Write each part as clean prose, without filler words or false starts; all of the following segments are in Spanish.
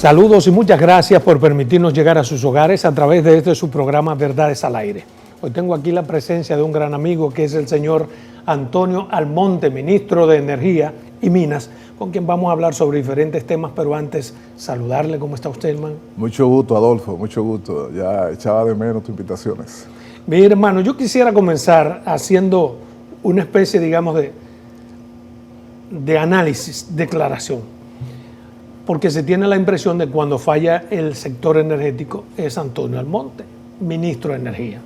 Saludos y muchas gracias por permitirnos llegar a sus hogares a través de este su programa Verdades al Aire. Hoy tengo aquí la presencia de un gran amigo que es el señor Antonio Almonte, ministro de Energía y Minas, con quien vamos a hablar sobre diferentes temas, pero antes saludarle. ¿Cómo está usted, hermano? Mucho gusto, Adolfo, mucho gusto. Ya echaba de menos tus invitaciones. Mire, hermano, yo quisiera comenzar haciendo una especie, digamos, de análisis, declaración. Porque se tiene la impresión de que cuando falla el sector energético es Antonio Almonte, ministro de Energía.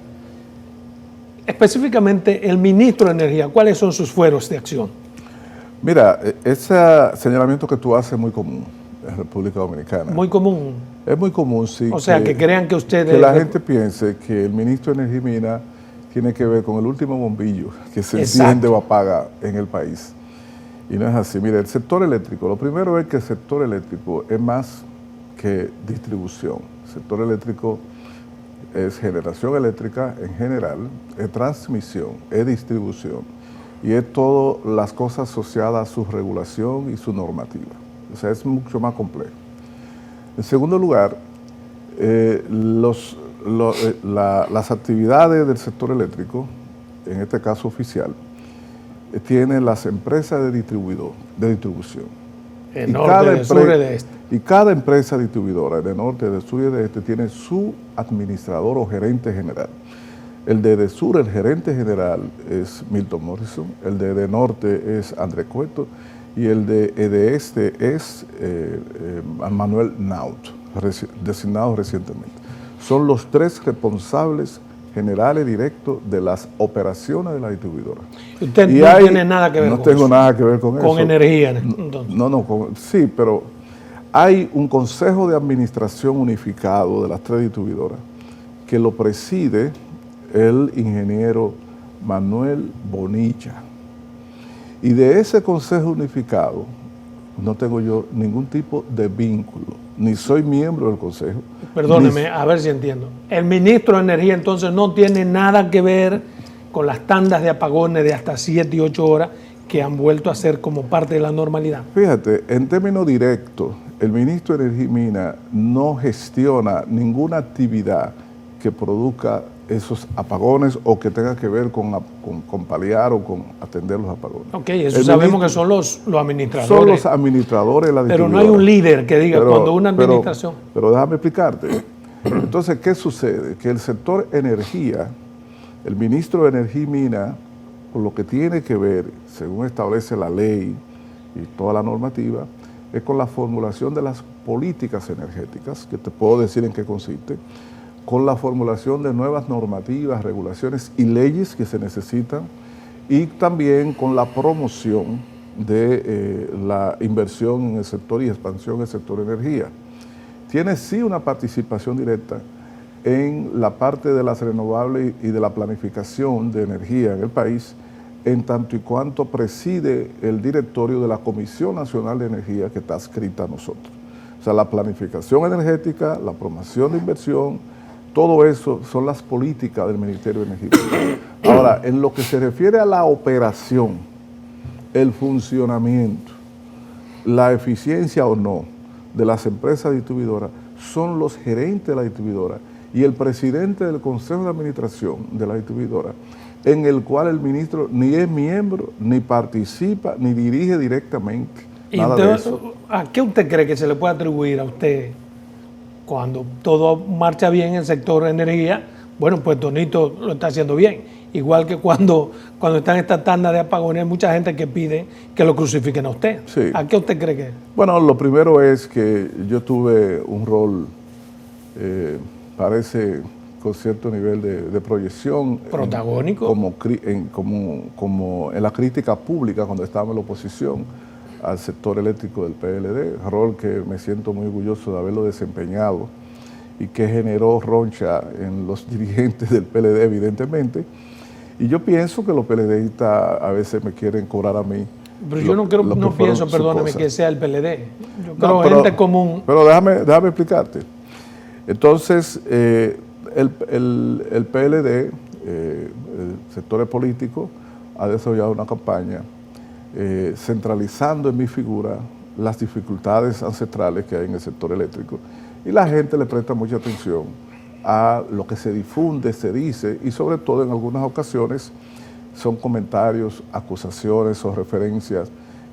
Específicamente, el ministro de Energía, ¿cuáles son sus fueros de acción? Mira, ese señalamiento que tú haces es muy común en República Dominicana. Muy común. Es muy común, sí. O sea, que crean que ustedes... Que la gente piense que el ministro de Energía y Minas tiene que ver con el último bombillo que se enciende o apaga en el país. Y no es así. Mire, el sector eléctrico, lo primero es que el sector eléctrico es más que distribución. El sector eléctrico es generación eléctrica en general, es transmisión, es distribución y es todas las cosas asociadas a su regulación y su normativa. O sea, es mucho más complejo. En segundo lugar, las actividades del sector eléctrico, en este caso oficial, tienen las empresas de distribución. De norte, de sur y de este. Y cada empresa distribuidora de norte, de sur y de este tiene su administrador o gerente general. El de sur, el gerente general es Milton Morrison, el de norte es André Cueto y el de este es Manuel Naut, designado recientemente. Son los tres responsables generales directos de las operaciones de la distribuidora. Usted no tiene nada que ver con eso. No tengo nada que ver con eso. Con energía, entonces. Sí, pero hay un consejo de administración unificado de las tres distribuidoras que lo preside el ingeniero Manuel Bonilla. Y de ese consejo unificado no tengo yo ningún tipo de vínculo, ni soy miembro del consejo. Perdóneme, a ver si entiendo. El ministro de Energía entonces no tiene nada que ver con las tandas de apagones de hasta 7 y 8 horas que han vuelto a ser como parte de la normalidad. Fíjate, en términos directos, el ministro de Energía y Minas no gestiona ninguna actividad que produzca esos apagones o que tenga que ver con paliar o con atender los apagones. Ok, eso sabemos que son los administradores. Son los administradores de la distribuidora. Pero no hay un líder que diga cuando una administración... Pero déjame explicarte. Entonces, ¿qué sucede? Que el sector energía, el ministro de Energía y Minas, por lo que tiene que ver, según establece la ley y toda la normativa, es con la formulación de las políticas energéticas, que te puedo decir en qué consiste, con la formulación de nuevas normativas, regulaciones y leyes que se necesitan, y también con la promoción de la inversión en el sector y expansión del sector energía. Tiene sí una participación directa en la parte de las renovables y de la planificación de energía en el país, en tanto y cuanto preside el directorio de la Comisión Nacional de Energía que está adscrita a nosotros. O sea, la planificación energética, la promoción de inversión, todo eso son las políticas del Ministerio de Energía. Ahora, en lo que se refiere a la operación, el funcionamiento, la eficiencia o no de las empresas distribuidoras, son los gerentes de la distribuidora y el presidente del Consejo de Administración de la distribuidora, en el cual el ministro ni es miembro, ni participa, ni dirige directamente. Nada de eso. ¿A qué usted cree que se le puede atribuir a usted cuando todo marcha bien en el sector de energía? Bueno, pues Tonito lo está haciendo bien. Igual que cuando están estas tandas de apagones, hay mucha gente que pide que lo crucifiquen a usted. Sí. ¿A qué usted cree que es? Bueno, lo primero es que yo tuve un rol, parece, con cierto nivel de proyección. ¿Protagónico? Como en la crítica pública cuando estaba en la oposición al sector eléctrico del PLD, rol que me siento muy orgulloso de haberlo desempeñado y que generó roncha en los dirigentes del PLD, evidentemente. Y yo pienso que los PLDistas a veces me quieren cobrar a mí. Pero yo no pienso, perdóneme, que sea el PLD. Yo creo gente común. Pero déjame explicarte. Entonces, el PLD, el sector político, ha desarrollado una campaña centralizando en mi figura las dificultades ancestrales que hay en el sector eléctrico y la gente le presta mucha atención a lo que se difunde, se dice y sobre todo en algunas ocasiones son comentarios, acusaciones o referencias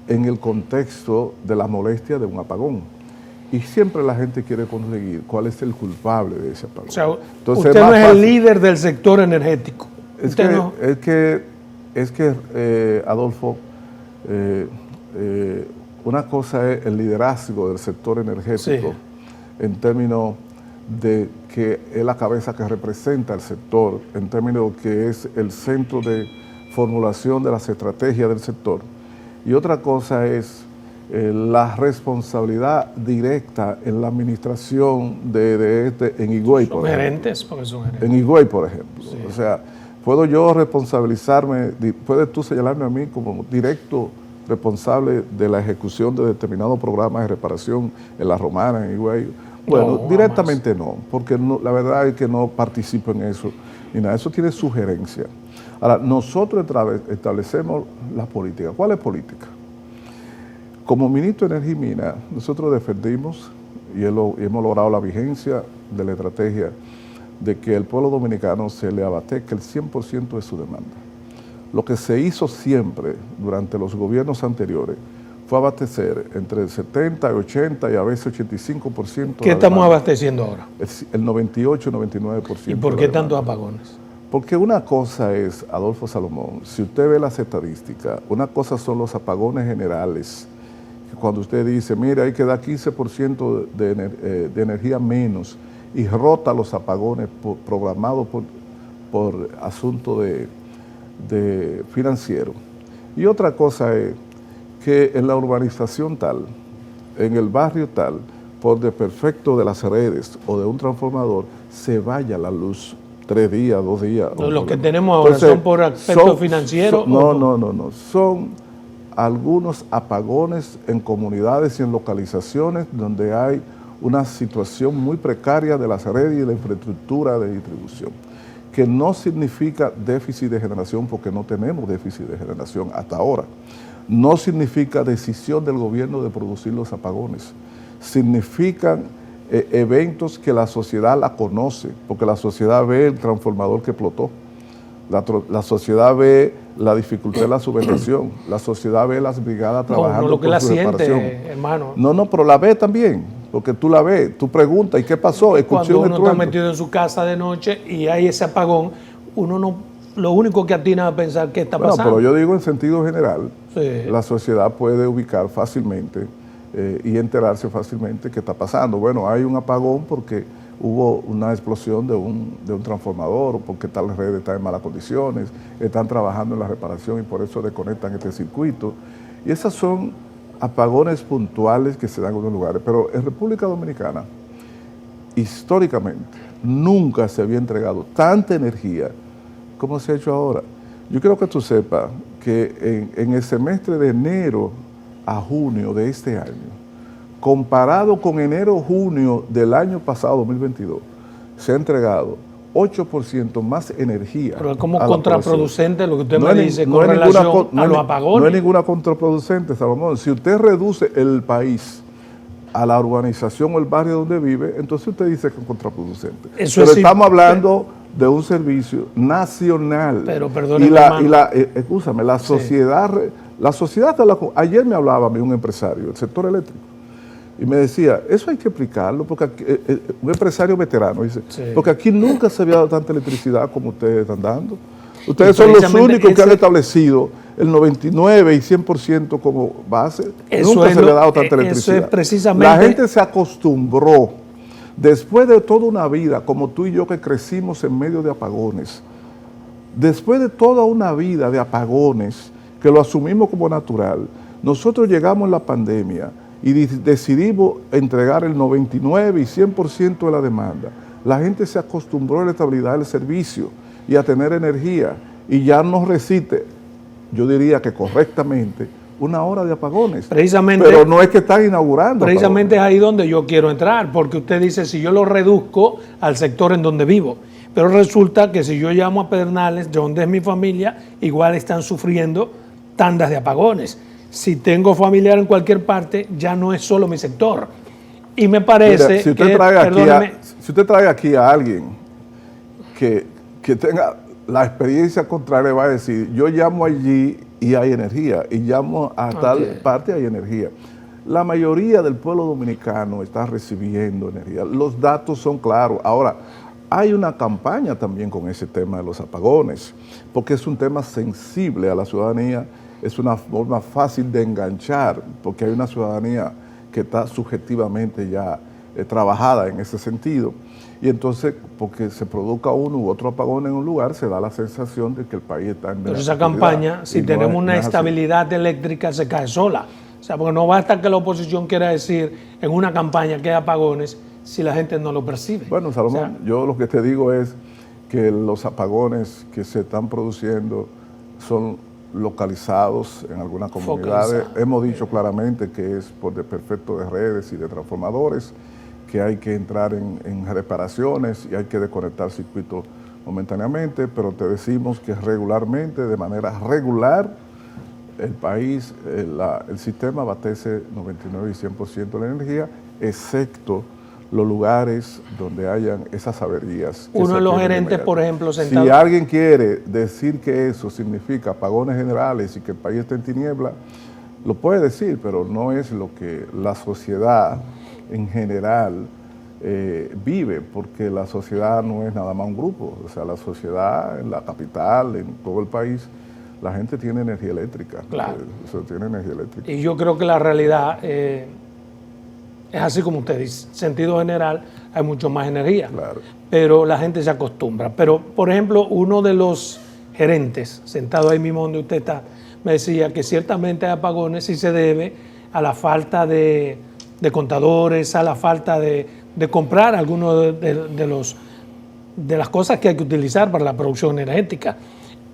en el contexto de la molestia de un apagón. Y siempre la gente quiere conseguir cuál es el culpable de ese apagón. O sea, entonces, usted no es el líder del sector energético. Es que, Adolfo, una cosa es el liderazgo del sector energético en términos de que es la cabeza que representa el sector, en términos de que es el centro de formulación de las estrategias del sector. Y otra cosa es la responsabilidad directa en la administración en Higüey, por gerentes, porque son gerentes. En Higüey, por ejemplo. Sí. O sea, ¿puedo yo responsabilizarme, puedes tú señalarme a mí como directo responsable de la ejecución de determinados programas de reparación en La Romana, en Higüey? Bueno, no, directamente no, porque no, la verdad es que no participo en eso, ni nada, eso tiene sugerencia. Ahora, nosotros establecemos la política. ¿Cuál es política? Como ministro de Energía y Minas, nosotros defendimos y hemos logrado la vigencia de la estrategia de que el pueblo dominicano se le abastezca el 100% de su demanda. Lo que se hizo siempre durante los gobiernos anteriores fue abastecer entre el 70, 80 y a veces 85%. ¿Qué estamos abasteciendo ahora? El 98, 99%. ¿Y por qué tantos apagones? Porque una cosa es, Adolfo Salomón, si usted ve las estadísticas, una cosa son los apagones generales, que cuando usted dice, mira, hay que dar 15% de energía menos y rota los apagones programados por asunto de financiero. Y otra cosa es que en la urbanización tal, en el barrio tal, por desperfecto de las redes o de un transformador, se vaya la luz 3 días, 2 días. Los que tenemos ahora son por aspecto financiero. No. Son algunos apagones en comunidades y en localizaciones donde hay una situación muy precaria de las redes y de la infraestructura de distribución, que no significa déficit de generación porque no tenemos déficit de generación hasta ahora. No significa decisión del gobierno de producir los apagones. Significan eventos que la sociedad la conoce, porque la sociedad ve el transformador que explotó, la sociedad ve la dificultad de la subvención, la sociedad ve las brigadas trabajando no lo que por la su siente, reparación. hermano. No, pero la ve también, porque tú la ves, tú preguntas, ¿y qué pasó? Cuando uno está metido en su casa de noche y hay ese apagón, uno no, lo único que atina a pensar qué está pasando. Pero yo digo en sentido general, la sociedad puede ubicar fácilmente y enterarse fácilmente qué está pasando. Bueno, hay un apagón porque hubo una explosión de un transformador o porque tal red está en malas condiciones, están trabajando en la reparación y por eso desconectan este circuito. Y esos son apagones puntuales que se dan en unos lugares. Pero en República Dominicana, históricamente, nunca se había entregado tanta energía como se ha hecho ahora. Yo quiero que tú sepas que en el semestre de enero a junio de este año, comparado con enero-junio del año pasado, 2022, se ha entregado 8% más energía. Pero es como contraproducente lo que usted me dice con relación a los apagones. No es ninguna contraproducente, Salomón. Si usted reduce el país a la urbanización o el barrio donde vive, entonces usted dice que es contraproducente. Pero estamos hablando de un servicio nacional. Pero perdóneme, escúchame, la sociedad, ayer me hablaba a mí un empresario del sector eléctrico y me decía, eso hay que explicarlo, porque aquí, un empresario veterano dice, porque aquí nunca se había dado tanta electricidad como ustedes están dando. Ustedes son los únicos que han establecido el 99 y 100% como base. Nunca se le ha dado tanta electricidad. Eso es precisamente... La gente se acostumbró, después de toda una vida, como tú y yo que crecimos en medio de apagones, después de toda una vida de apagones, que lo asumimos como natural, nosotros llegamos en la pandemia y decidimos entregar el 99 y 100% de la demanda. La gente se acostumbró a la estabilidad del servicio y a tener energía y ya no resiste, yo diría que correctamente, una hora de apagones. Precisamente, pero no es que están inaugurando. Precisamente apagones. Es ahí donde yo quiero entrar, porque usted dice, si yo lo reduzco al sector en donde vivo, pero resulta que si yo llamo a Pedernales, de donde es mi familia, igual están sufriendo tandas de apagones. si tengo familiar en cualquier parte, ya no es solo mi sector. Y me parece Mira, si usted trae aquí a alguien que tenga la experiencia contraria, va a decir, yo llamo allí y hay energía, y llamo a tal parte hay energía. La mayoría del pueblo dominicano está recibiendo energía. Los datos son claros. Ahora, hay una campaña también con ese tema de los apagones, porque es un tema sensible a la ciudadanía, es una forma fácil de enganchar, porque hay una ciudadanía que está subjetivamente ya trabajada en ese sentido. Y entonces, porque se produzca uno u otro apagón en un lugar, se da la sensación de que el país está en Pero esa campaña, si tenemos una estabilidad eléctrica, se cae sola. O sea, porque no basta que la oposición quiera decir en una campaña que hay apagones si la gente no lo percibe. Bueno, Salomón, o sea, yo lo que te digo es que los apagones que se están produciendo son localizados en algunas comunidades. Hemos dicho claramente que es por desperfecto de redes y de transformadores, que hay que entrar en reparaciones y hay que desconectar circuitos momentáneamente, pero te decimos que regularmente, de manera regular, el país, el sistema abastece 99 y 100% de la energía, excepto los lugares donde hayan esas averías. Uno de los gerentes, por ejemplo, sentado... Si alguien quiere decir que eso significa apagones generales y que el país está en tiniebla, lo puede decir, pero no es lo que la sociedad en general vive, porque la sociedad no es nada más un grupo. O sea, la sociedad en la capital, en todo el país, la gente tiene energía eléctrica. Claro. Tiene energía eléctrica. Y yo creo que la realidad es así como usted dice. En sentido general, hay mucho más energía. Claro. Pero la gente se acostumbra. Pero, por ejemplo, uno de los gerentes, sentado ahí mismo donde usted está, me decía que ciertamente hay apagones y se debe a la falta de contadores, a la falta de comprar algunos de las cosas que hay que utilizar para la producción energética.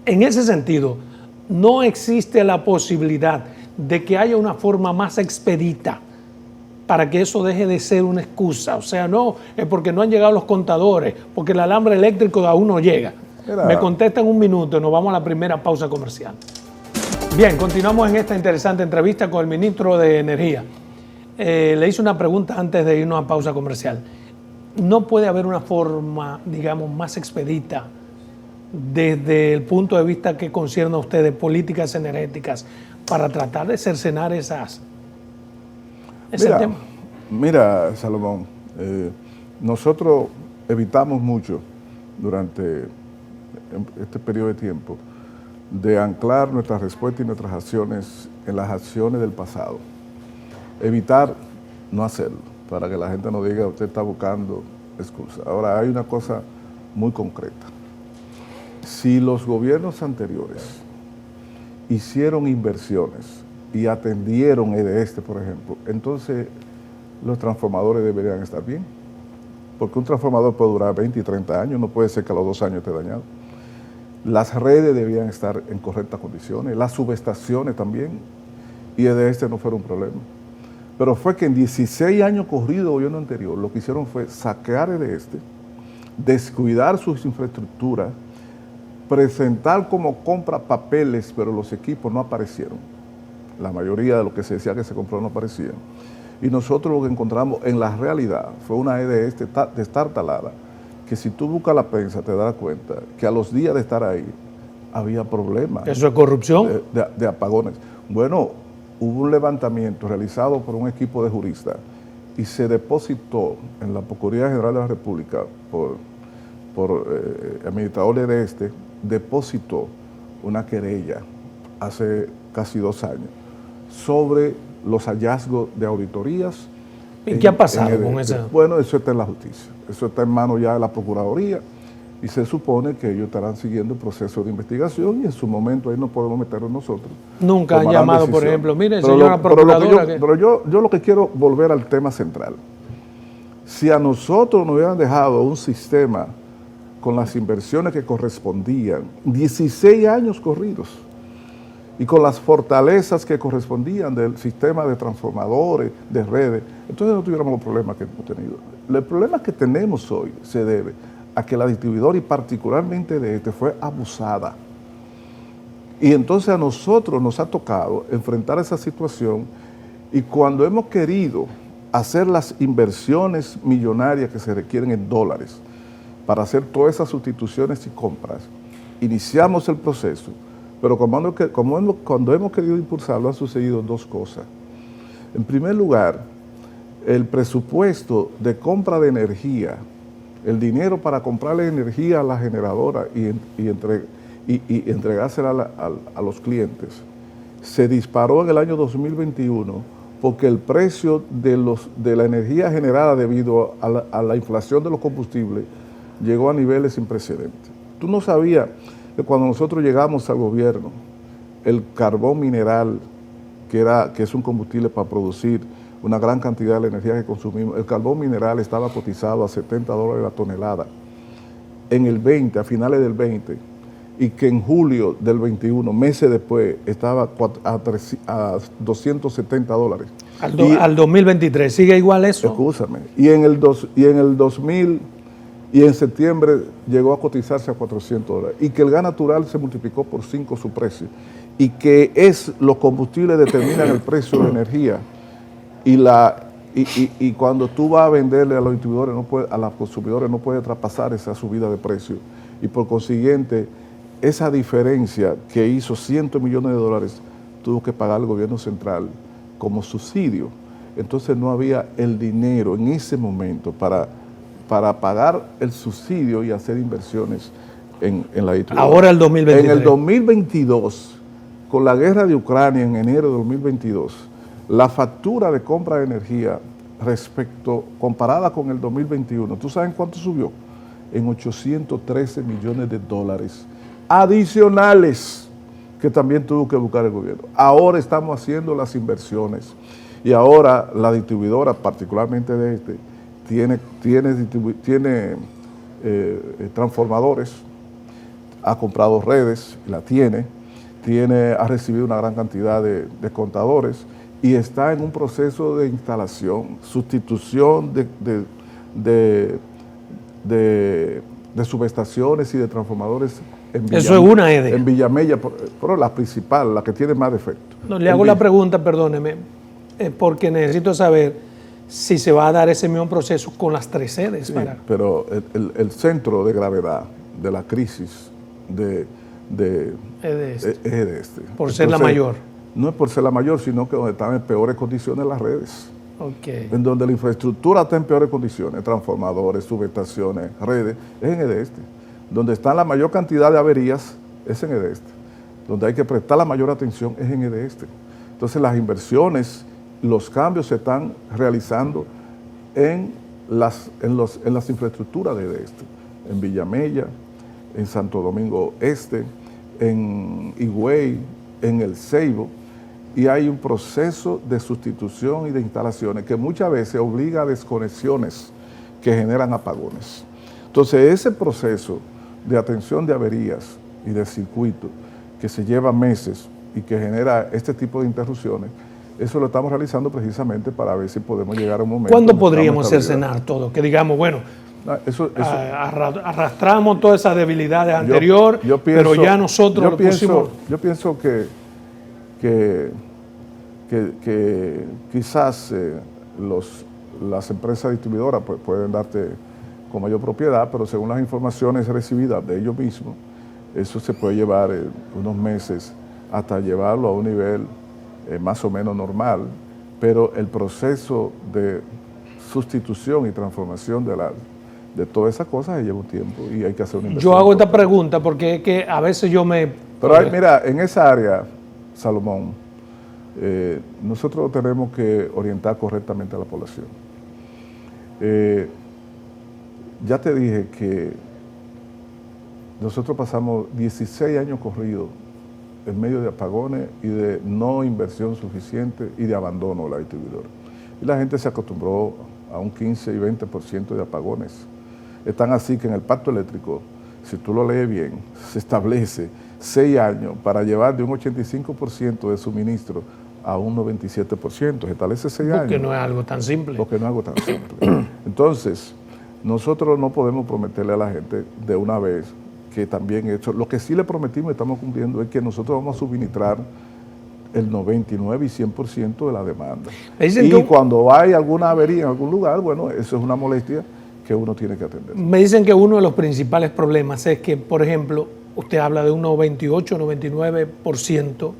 En ese sentido, no existe la posibilidad de que haya una forma más expedita para que eso deje de ser una excusa. O sea, no, es porque no han llegado los contadores, porque el alambre eléctrico aún no llega. Me contesta en un minuto y nos vamos a la primera pausa comercial. Bien, continuamos en esta interesante entrevista con el ministro de Energía. Le hice una pregunta antes de irnos a pausa comercial. ¿No puede haber una forma, digamos, más expedita desde el punto de vista que concierne a ustedes políticas energéticas para tratar de cercenar ese tema? Mira, Salomón, nosotros evitamos mucho durante este periodo de tiempo de anclar nuestra respuesta y nuestras acciones en las acciones del pasado. Evitar no hacerlo, para que la gente no diga usted está buscando excusas. Ahora, hay una cosa muy concreta. Si los gobiernos anteriores hicieron inversiones y atendieron por ejemplo, entonces los transformadores deberían estar bien. Porque un transformador puede durar 20 y 30 años, no puede ser que a los 2 años esté dañado. Las redes debían estar en correctas condiciones, las subestaciones también, y no fuera un problema. Pero fue que en 16 años corridos del gobierno anterior, lo que hicieron fue saquear descuidar sus infraestructuras, presentar como compra papeles, pero los equipos no aparecieron. La mayoría de lo que se decía que se compró no aparecían. Y nosotros lo que encontramos en la realidad fue una destartalada, que si tú buscas la prensa te das cuenta que a los días de estar ahí había problemas. ¿Eso es corrupción? De apagones. Bueno, hubo un levantamiento realizado por un equipo de juristas y se depositó en la Procuraduría General de la República por el administrador de depositó una querella hace casi 2 años sobre los hallazgos de auditorías. ¿Y qué ha pasado con eso? Bueno, eso está en la justicia, eso está en manos ya de la Procuraduría y se supone que ellos estarán siguiendo el proceso de investigación y en su momento ahí no podemos meternos nosotros. Nunca han llamado, por ejemplo, mire, señora Procuradora. Pero yo lo que quiero volver al tema central. Si a nosotros nos hubieran dejado un sistema con las inversiones que correspondían, 16 años corridos, y con las fortalezas que correspondían del sistema de transformadores, de redes, entonces no tuviéramos los problemas que hemos tenido. El problema que tenemos hoy se debe a que la distribuidora, y particularmente fue abusada. Y entonces a nosotros nos ha tocado enfrentar esa situación, y cuando hemos querido hacer las inversiones millonarias que se requieren en dólares para hacer todas esas sustituciones y compras, iniciamos el proceso, pero cuando hemos querido impulsarlo han sucedido dos cosas. En primer lugar, el presupuesto de compra de energía, el dinero para comprarle energía a la generadora y entregársela a los clientes, se disparó en el año 2021 porque el precio de la energía generada debido a la inflación de los combustibles llegó a niveles sin precedentes. Tú no sabías que cuando nosotros llegamos al gobierno, el carbón mineral, que es un combustible para producir una gran cantidad de la energía que consumimos, el carbón mineral estaba cotizado a $70 la tonelada en el 20, a finales del 20, y que en julio del 21, meses después, estaba a $270. Al 2023, ¿sigue igual eso? Escúchame. Y en el 2000, y en septiembre llegó a cotizarse a $400. Y que el gas natural se multiplicó por 5 su precio. Y que los combustibles determinan el precio de la energía. Y cuando tú vas a venderle a los distribuidores, a los consumidores, no puede traspasar esa subida de precio. Y por consiguiente, esa diferencia que hizo cientos de millones de dólares tuvo que pagar el gobierno central como subsidio. Entonces no había el dinero en ese momento para pagar el subsidio y hacer inversiones en la distribuidora. Ahora el 2023. En el 2022, con la guerra de Ucrania en enero de 2022, la factura de compra de energía comparada con el 2021, ¿tú sabes cuánto subió? En $813 millones adicionales que también tuvo que buscar el gobierno. Ahora estamos haciendo las inversiones y ahora la distribuidora, particularmente de tiene transformadores, ha comprado redes, ha recibido una gran cantidad de contadores y está en un proceso de instalación, sustitución de subestaciones y de transformadores en Villamella. Eso es una EDE. En Villamella, pero la principal, la que tiene más defectos. No, le hago la pregunta, perdóneme, porque necesito saber si se va a dar ese mismo proceso con las 3 sedes. Sí, pero el centro de gravedad de la crisis es este. Por ser la mayor. No es por ser la mayor, sino que donde están en peores condiciones las redes. Okay. En donde la infraestructura está en peores condiciones, transformadores, subestaciones, redes, es en EDESTE. Donde está la mayor cantidad de averías es en EDESTE. Donde hay que prestar la mayor atención es en EDESTE. Entonces las inversiones, los cambios se están realizando en las infraestructuras de EDESTE. En Villamella, en Santo Domingo Este, en Higüey, en El Ceibo, y hay un proceso de sustitución y de instalaciones que muchas veces obliga a desconexiones que generan apagones. Entonces, ese proceso de atención de averías y de circuitos que se lleva meses y que genera este tipo de interrupciones, eso lo estamos realizando precisamente para ver si podemos llegar a un momento. ¿Cuándo podríamos cercenar todo? Que digamos, bueno, arrastramos todas esas debilidades anteriores, pero ya nosotros lo pusimos. Yo pienso que quizás las empresas distribuidoras pueden darte con mayor propiedad, pero según las informaciones recibidas de ellos mismos, eso se puede llevar unos meses hasta llevarlo a un nivel más o menos normal, pero el proceso de sustitución y transformación de todas esas cosas lleva un tiempo y hay que hacer una inversión. Yo hago esta pregunta porque es que a veces Pero mira, en esa área, Salomón, nosotros tenemos que orientar correctamente a la población. Ya te dije que nosotros pasamos 16 años corridos en medio de apagones y de no inversión suficiente y de abandono de la distribuidora. Y la gente se acostumbró a un 15 y 20% de apagones. Están así que en el pacto eléctrico, si tú lo lees bien, se establece 6 años para llevar de un 85% de suministro a un 97%. Se establece 6 años. Porque no es algo tan simple. Porque no es algo tan simple. Entonces, nosotros no podemos prometerle a la gente de una vez que también hecho. Lo que sí le prometimos y estamos cumpliendo es que nosotros vamos a suministrar el 99 y 100% de la demanda. Y cuando hay alguna avería en algún lugar, bueno, eso es una molestia que uno tiene que atender. Me dicen que uno de los principales problemas es que, por ejemplo, usted habla de un 98, 99%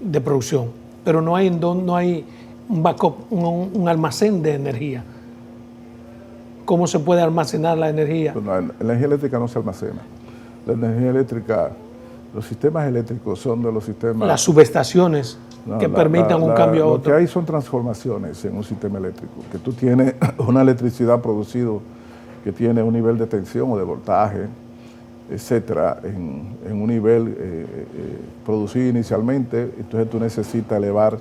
de producción, pero no hay un backup, un almacén de energía. ¿Cómo se puede almacenar la energía? Bueno, la energía eléctrica no se almacena. La energía eléctrica, los sistemas eléctricos son de los sistemas... Las subestaciones que permitan un cambio a otro. Lo que hay son transformaciones en un sistema eléctrico, que tú tienes una electricidad producida que tiene un nivel de tensión o de voltaje, etcétera, en un nivel producido inicialmente, entonces tú necesitas elevar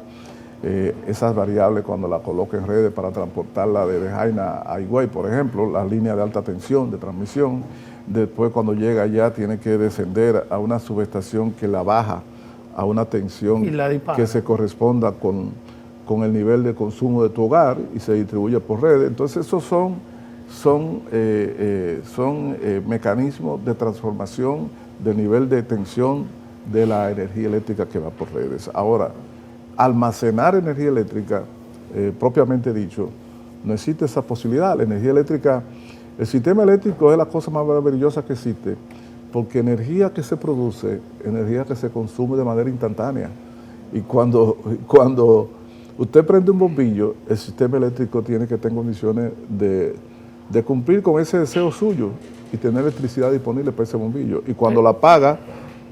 esas variables cuando la coloques en redes para transportarla de Jaina a Higüey, por ejemplo, la línea de alta tensión de transmisión. Después, cuando llega allá, tiene que descender a una subestación que la baja a una tensión que se corresponda con el nivel de consumo de tu hogar y se distribuye por redes. Entonces, esos son mecanismos de transformación del nivel de tensión de la energía eléctrica que va por redes. Ahora, almacenar energía eléctrica, propiamente dicho, no existe esa posibilidad. La energía eléctrica, el sistema eléctrico es la cosa más maravillosa que existe, porque energía que se produce, energía que se consume de manera instantánea. Y cuando usted prende un bombillo, el sistema eléctrico tiene que estar en condiciones de cumplir con ese deseo suyo y tener electricidad disponible para ese bombillo. Y cuando la apaga,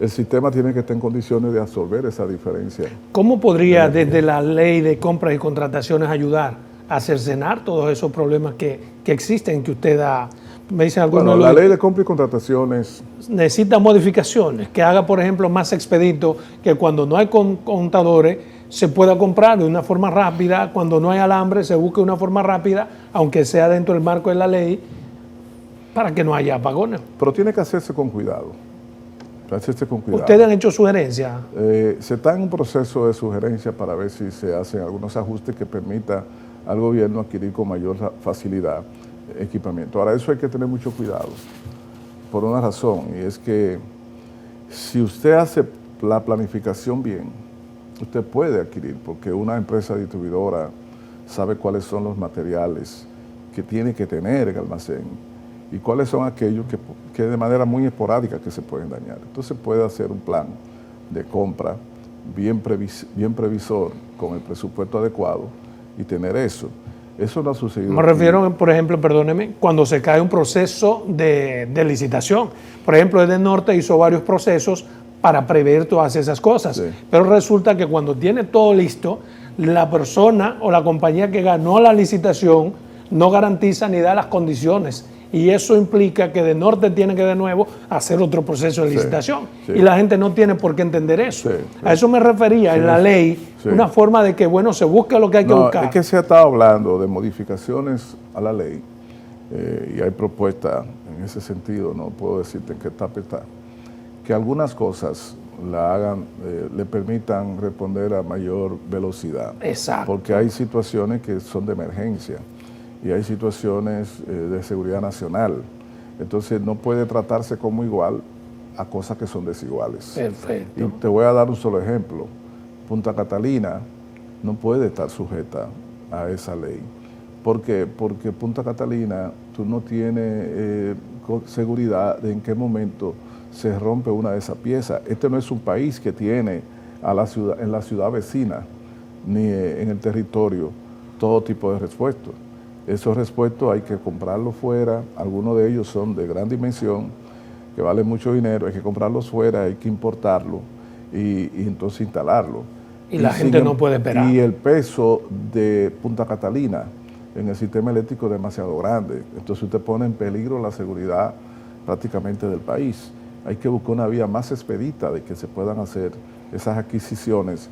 el sistema tiene que estar en condiciones de absorber esa diferencia. ¿Cómo podría desde la ley de compras y contrataciones ayudar a cercenar todos esos problemas que existen, que usted da? Me dicen algunos. Bueno, la ley de compras y contrataciones necesita modificaciones, que haga, por ejemplo, más expedito, que cuando no hay contadores se pueda comprar de una forma rápida, cuando no hay alambre se busque una forma rápida, aunque sea dentro del marco de la ley, para que no haya apagones. Pero tiene que hacerse con cuidado. ¿Ustedes han hecho sugerencias? Se está en un proceso de sugerencia para ver si se hacen algunos ajustes que permita al gobierno adquirir con mayor facilidad equipamiento. Ahora, eso hay que tener mucho cuidado, por una razón, y es que si usted hace la planificación bien, usted puede adquirir, porque una empresa distribuidora sabe cuáles son los materiales que tiene que tener en almacén y cuáles son aquellos que de manera muy esporádica que se pueden dañar. Entonces puede hacer un plan de compra bien previsor, con el presupuesto adecuado y tener eso. Eso no ha sucedido. Me refiero, por ejemplo, perdóneme, cuando se cae un proceso de licitación. Por ejemplo, Edenorte hizo varios procesos para prever todas esas cosas. Sí. Pero resulta que cuando tiene todo listo, la persona o la compañía que ganó la licitación no garantiza ni da las condiciones. Y eso implica que Edenorte tiene que de nuevo hacer otro proceso de licitación. Sí. Y la gente no tiene por qué entender eso. Sí. A eso me refería en la ley, una forma de que, bueno, se busque lo que hay que buscar. Es que se ha estado hablando de modificaciones a la ley y hay propuestas en ese sentido, no puedo decirte en qué etapa está, que algunas cosas la hagan, le permitan responder a mayor velocidad. Exacto. Porque hay situaciones que son de emergencia y hay situaciones de seguridad nacional. Entonces no puede tratarse como igual a cosas que son desiguales. Perfecto. Y te voy a dar un solo ejemplo. Punta Catalina no puede estar sujeta a esa ley. ¿Por qué? Porque Punta Catalina, tú no tienes seguridad de en qué momento se rompe una de esas piezas. Este no es un país que tiene en la ciudad vecina, ni en el territorio, todo tipo de repuestos. Esos repuestos hay que comprarlos fuera, algunos de ellos son de gran dimensión, que valen mucho dinero, hay que comprarlos fuera, hay que importarlos y entonces instalarlos. Y la gente no puede esperar. Y el peso de Punta Catalina en el sistema eléctrico es demasiado grande, entonces usted pone en peligro la seguridad prácticamente del país. Hay que buscar una vía más expedita de que se puedan hacer esas adquisiciones,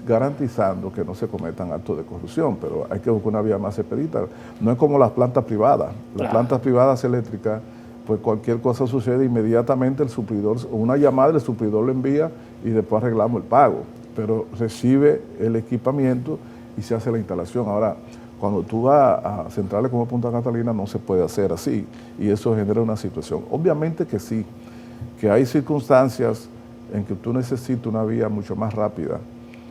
garantizando que no se cometan actos de corrupción, pero hay que buscar una vía más expedita. No es como las plantas privadas. Las plantas privadas eléctricas, pues cualquier cosa sucede, inmediatamente el suplidor, una llamada, el suplidor lo envía y después arreglamos el pago, pero recibe el equipamiento y se hace la instalación. Ahora, cuando tú vas a centrales como Punta Catalina no se puede hacer así y eso genera una situación. Obviamente que sí, que hay circunstancias en que tú necesitas una vía mucho más rápida,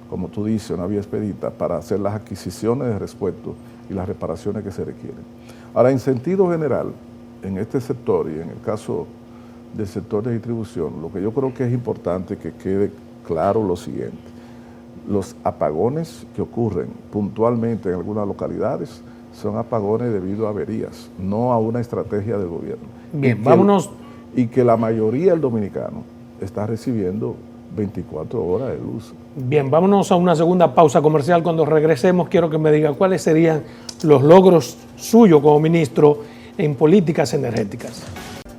como tú dices, una vía expedita, para hacer las adquisiciones de repuestos y las reparaciones que se requieren. Ahora, en sentido general, en este sector y en el caso del sector de distribución, lo que yo creo que es importante que quede claro lo siguiente: los apagones que ocurren puntualmente en algunas localidades son apagones debido a averías, no a una estrategia del gobierno. Bien, vámonos. Y que la mayoría del dominicano está recibiendo 24 horas de luz. Bien, vámonos a una segunda pausa comercial. Cuando regresemos, quiero que me diga cuáles serían los logros suyos como ministro en políticas energéticas.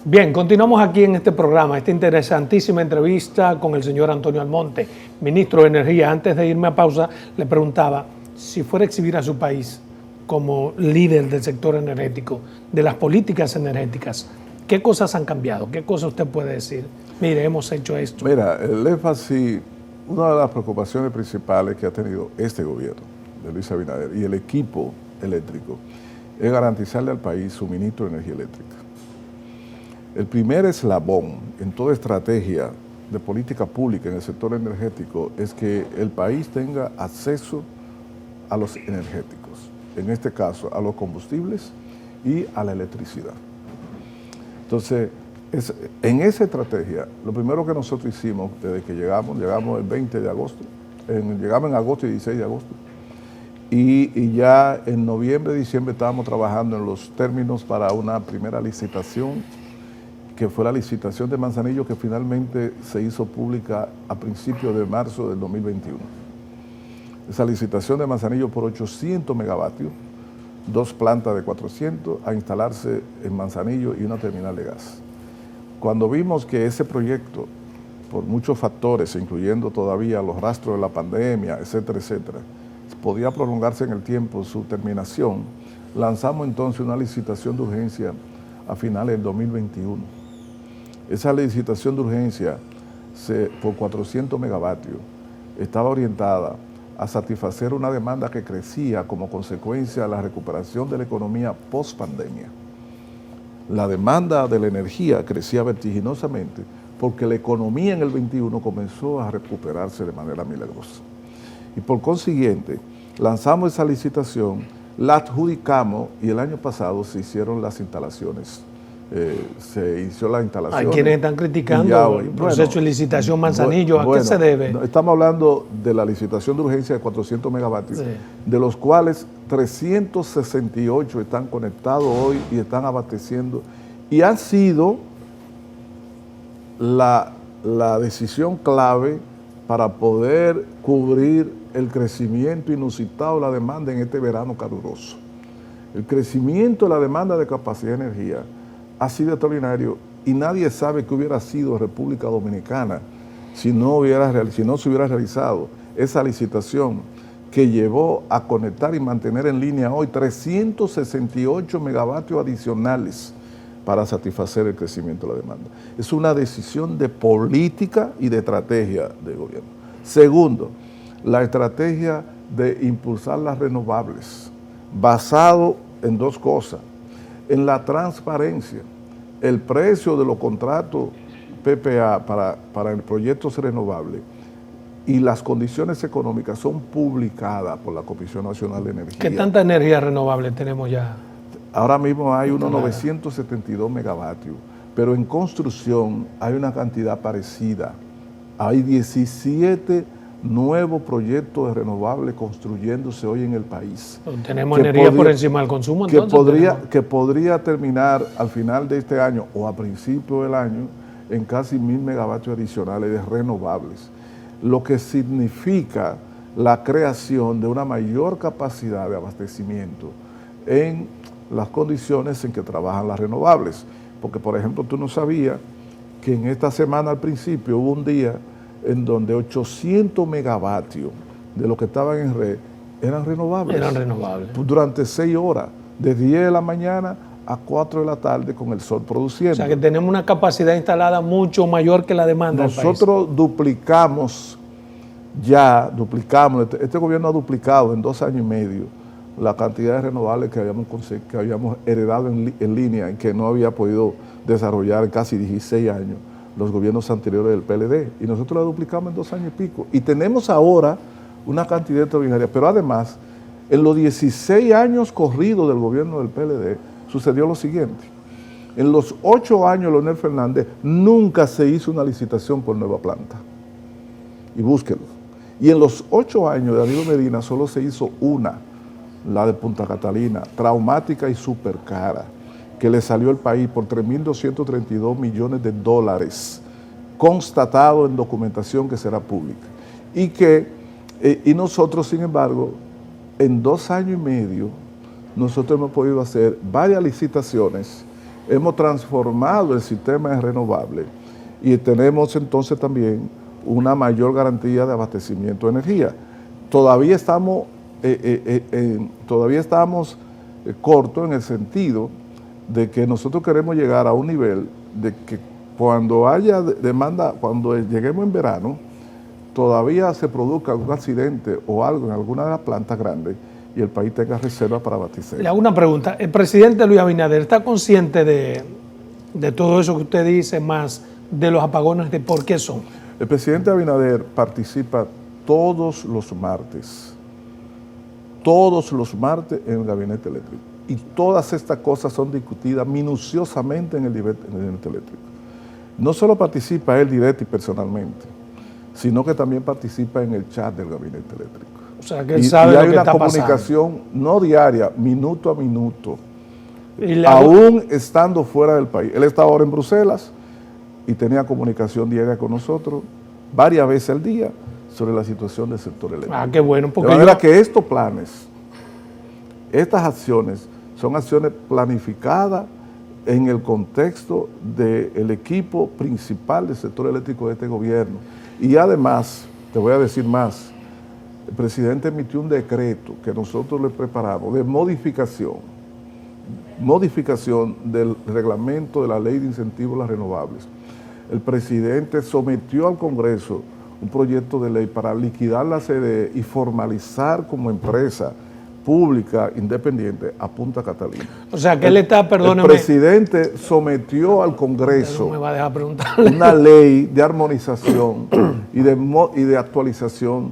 Bien, continuamos aquí en este programa, esta interesantísima entrevista con el señor Antonio Almonte, ministro de Energía. Antes de irme a pausa, le preguntaba si fuera a exhibir a su país como líder del sector energético, de las políticas energéticas, ¿qué cosas han cambiado? ¿Qué cosas usted puede decir? Mire, hemos hecho esto. Mira, el énfasis, una de las preocupaciones principales que ha tenido este gobierno de Luis Abinader y el equipo eléctrico es garantizarle al país suministro de energía eléctrica. El primer eslabón en toda estrategia de política pública en el sector energético es que el país tenga acceso a los energéticos, en este caso a los combustibles y a la electricidad. Entonces, en esa estrategia, lo primero que nosotros hicimos desde que llegamos el 20 de agosto, llegamos en agosto y 16 de agosto, y ya en noviembre, diciembre estábamos trabajando en los términos para una primera licitación, que fue la licitación de Manzanillo, que finalmente se hizo pública a principios de marzo del 2021. Esa licitación de Manzanillo por 800 megavatios, 2 plantas de 400 a instalarse en Manzanillo y una terminal de gas. Cuando vimos que ese proyecto, por muchos factores, incluyendo todavía los rastros de la pandemia, etcétera, etcétera, podía prolongarse en el tiempo su terminación, lanzamos entonces una licitación de urgencia a finales del 2021. Esa licitación de urgencia por 400 megavatios estaba orientada a satisfacer una demanda que crecía como consecuencia de la recuperación de la economía post-pandemia. La demanda de la energía crecía vertiginosamente porque la economía en el 21 comenzó a recuperarse de manera milagrosa. Y por consiguiente, lanzamos esa licitación, la adjudicamos y el año pasado se hicieron las instalaciones. Se hizo la instalación. Hay quienes están criticando el proceso de licitación Manzanillo. ¿A qué se debe? Estamos hablando de la licitación de urgencia de 400 megavatios, sí, de los cuales 368 están conectados hoy y están abasteciendo. Y ha sido la decisión clave para poder cubrir el crecimiento inusitado de la demanda en este verano caluroso. El crecimiento de la demanda de capacidad de energía ha sido extraordinario y nadie sabe qué hubiera sido República Dominicana si no se hubiera realizado esa licitación que llevó a conectar y mantener en línea hoy 368 megavatios adicionales para satisfacer el crecimiento de la demanda. Es una decisión de política y de estrategia del gobierno. Segundo, la estrategia de impulsar las renovables, basado en 2 cosas: en la transparencia. El precio de los contratos PPA para proyectos renovables y las condiciones económicas son publicadas por la Comisión Nacional de Energía. ¿Qué tanta energía renovable tenemos ya? Ahora mismo hay unos 972 megavatios, pero en construcción hay una cantidad parecida. Hay 17 nuevos proyectos de renovables construyéndose hoy en el país. Tenemos energía por encima del consumo, entonces. Que podría terminar al final de este año o a principio del año en casi 1000 megavatios adicionales de renovables, lo que significa la creación de una mayor capacidad de abastecimiento en las condiciones en que trabajan las renovables. Porque, por ejemplo, tú no sabías que en esta semana al principio hubo un día en donde 800 megavatios de lo que estaban en red eran renovables. Eran renovables. Durante 6 horas, de 10 de la mañana a 4 de la tarde con el sol produciendo. O sea que tenemos una capacidad instalada mucho mayor que la demanda del país. Nosotros duplicamos, este gobierno ha duplicado en 2 años y medio la cantidad de renovables que habíamos heredado en línea, en que no había podido desarrollar en casi 16 años los gobiernos anteriores del PLD, y nosotros la duplicamos en 2 años y pico. Y tenemos ahora una cantidad extraordinaria, pero además, en los 16 años corridos del gobierno del PLD, sucedió lo siguiente. En los 8 años de Leonel Fernández, nunca se hizo una licitación por nueva planta. Y búsquenlo. Y en los 8 años de Danilo Medina, solo se hizo una, la de Punta Catalina, traumática y súper cara, que le salió al país por 3.232 millones de dólares, constatado en documentación que será pública. Y nosotros, sin embargo, en 2 años y medio, nosotros hemos podido hacer varias licitaciones, hemos transformado el sistema en renovable y tenemos entonces también una mayor garantía de abastecimiento de energía. Todavía estamos cortos en el sentido de que nosotros queremos llegar a un nivel de que cuando haya demanda, cuando lleguemos en verano, todavía se produzca algún accidente o algo en alguna de las plantas grandes y el país tenga reservas para abastecer. Le hago una pregunta. ¿El presidente Luis Abinader está consciente de todo eso que usted dice, más de los apagones, de por qué son? El presidente Abinader participa todos los martes en el gabinete eléctrico. Y todas estas cosas son discutidas minuciosamente en el gabinete eléctrico. No solo participa él directo y personalmente, sino que también participa en el chat del gabinete eléctrico. O sea, que él sabe lo que está pasando. Y hay una comunicación no diaria, minuto a minuto, aún estando fuera del país. Él está ahora en Bruselas y tenía comunicación diaria con nosotros varias veces al día sobre la situación del sector eléctrico. Ah, qué bueno. De manera que estos planes, estas acciones, son acciones planificadas en el contexto del equipo principal del sector eléctrico de este gobierno. Y además, te voy a decir más, el presidente emitió un decreto que nosotros le preparamos de modificación del reglamento de la Ley de Incentivos a las Renovables. El presidente sometió al Congreso un proyecto de ley para liquidar la CDE y formalizar como empresa pública independiente a Punta Catalina. O sea, que él está, perdóneme. El presidente sometió al Congreso no me va a dejar preguntarle. una ley de armonización y de actualización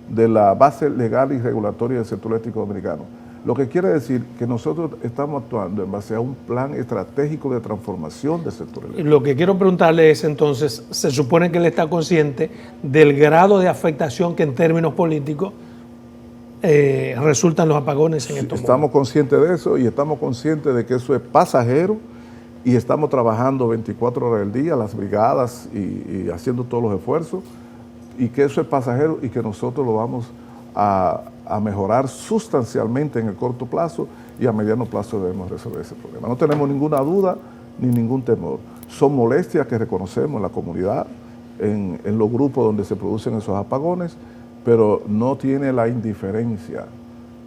de la base legal y regulatoria del sector eléctrico dominicano. Lo que quiere decir que nosotros estamos actuando en base a un plan estratégico de transformación del sector eléctrico. Lo que quiero preguntarle es entonces, se supone que él está consciente del grado de afectación que en términos políticos resultan los apagones en estos momentos. Estamos conscientes de eso y estamos conscientes de que eso es pasajero y estamos trabajando 24 horas del día, las brigadas y haciendo todos los esfuerzos, y que eso es pasajero y que nosotros lo vamos a mejorar sustancialmente en el corto plazo, y a mediano plazo debemos resolver ese problema. No tenemos ninguna duda ni ningún temor. Son molestias que reconocemos en la comunidad, en los grupos donde se producen esos apagones, pero no tiene la indiferencia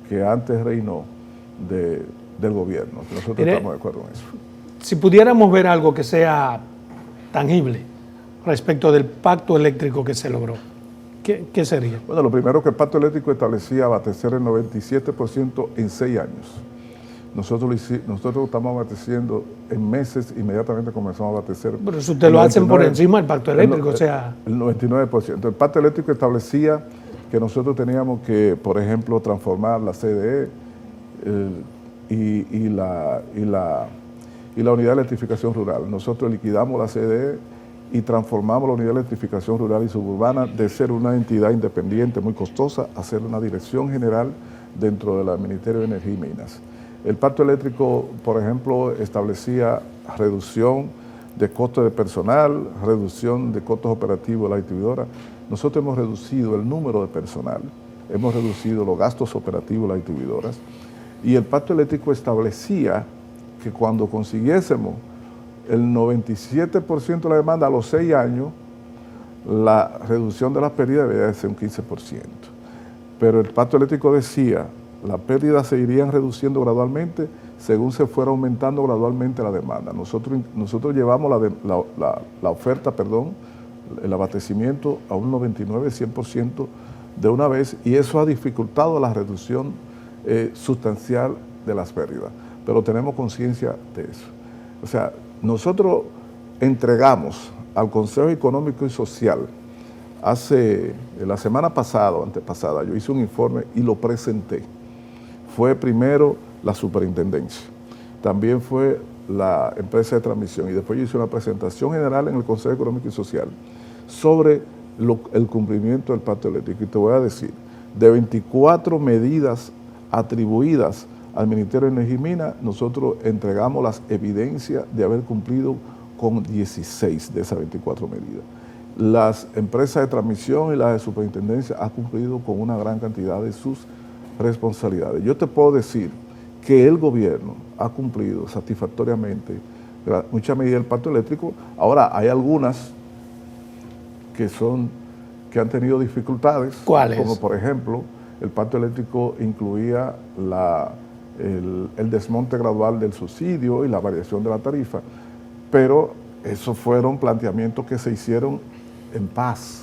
que antes reinó del gobierno. Nosotros estamos de acuerdo en eso. Si pudiéramos ver algo que sea tangible respecto del pacto eléctrico que se logró, ¿qué sería? Bueno, lo primero, que el pacto eléctrico establecía abastecer el 97% en 6 años. Nosotros estamos abasteciendo en meses, inmediatamente comenzamos a abastecer. Pero si ustedes lo hacen por encima del pacto eléctrico, o sea... El 99%. El pacto eléctrico establecía que nosotros teníamos que, por ejemplo, transformar la CDE y la unidad de electrificación rural. Nosotros liquidamos la CDE y transformamos la unidad de electrificación rural y suburbana de ser una entidad independiente muy costosa a ser una dirección general dentro del Ministerio de Energía y Minas. El pacto eléctrico, por ejemplo, establecía reducción de costos de personal, reducción de costos operativos de la distribuidora. Nosotros hemos reducido el número de personal, hemos reducido los gastos operativos de las distribuidoras, y el pacto eléctrico establecía que cuando consiguiésemos el 97% de la demanda a los 6 años, la reducción de las pérdidas debería ser un 15%. Pero el pacto eléctrico decía, las pérdidas se irían reduciendo gradualmente según se fuera aumentando gradualmente la demanda. Nosotros llevamos la oferta, el abastecimiento a un 99-100% de una vez, y eso ha dificultado la reducción sustancial de las pérdidas. Pero tenemos conciencia de eso. O sea, nosotros entregamos al Consejo Económico y Social, la semana pasada o antepasada, yo hice un informe y lo presenté. Fue primero la superintendencia, también fue la empresa de transmisión y después yo hice una presentación general en el Consejo Económico y Social sobre el cumplimiento del pacto eléctrico. Y te voy a decir, de 24 medidas atribuidas al Ministerio de Energía y Minas, nosotros entregamos las evidencias de haber cumplido con 16 de esas 24 medidas. Las empresas de transmisión y las de superintendencia han cumplido con una gran cantidad de sus responsabilidades. Yo te puedo decir que el gobierno ha cumplido satisfactoriamente muchas medidas del pacto eléctrico. Ahora, hay algunas que han tenido dificultades. ¿Cuáles? Como por ejemplo, el pacto eléctrico incluía el desmonte gradual del subsidio y la variación de la tarifa, pero esos fueron planteamientos que se hicieron en paz,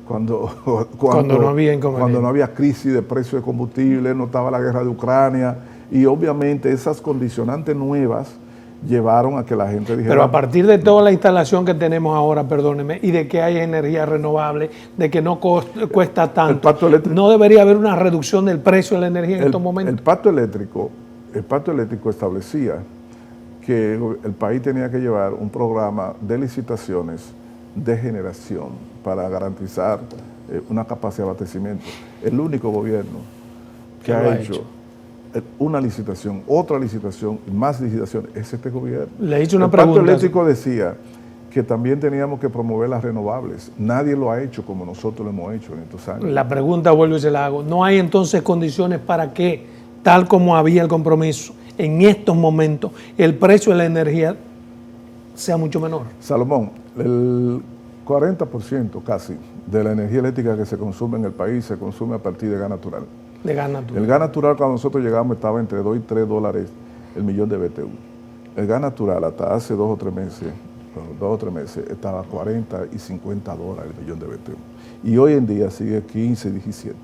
cuando no había inconveniente. Cuando no había crisis de precio de combustible, no estaba la guerra de Ucrania, y obviamente esas condicionantes nuevas llevaron a que la gente dijera... Pero a partir de toda la instalación que tenemos ahora, perdóneme, y de que hay energía renovable, de que no cuesta tanto, ¿no debería haber una reducción del precio de la energía en estos momentos? El pacto eléctrico establecía que el país tenía que llevar un programa de licitaciones de generación para garantizar una capacidad de abastecimiento. El único gobierno que ha hecho una licitación, otra licitación, más licitaciones, es este gobierno. Le hice una pregunta. El pacto eléctrico decía que también teníamos que promover las renovables. Nadie lo ha hecho como nosotros lo hemos hecho en estos años. La pregunta vuelvo y se la hago. ¿No hay entonces condiciones para que, tal como había el compromiso, en estos momentos, el precio de la energía sea mucho menor? Salomón, el 40% casi de la energía eléctrica que se consume en el país se consume a partir de gas natural. De gas natural. El gas natural, cuando nosotros llegamos, estaba entre 2 y 3 dólares el millón de BTU. El gas natural hasta hace 2 o 3 meses estaba a 40 y 50 dólares el millón de BTU. Y hoy en día sigue 15, 17.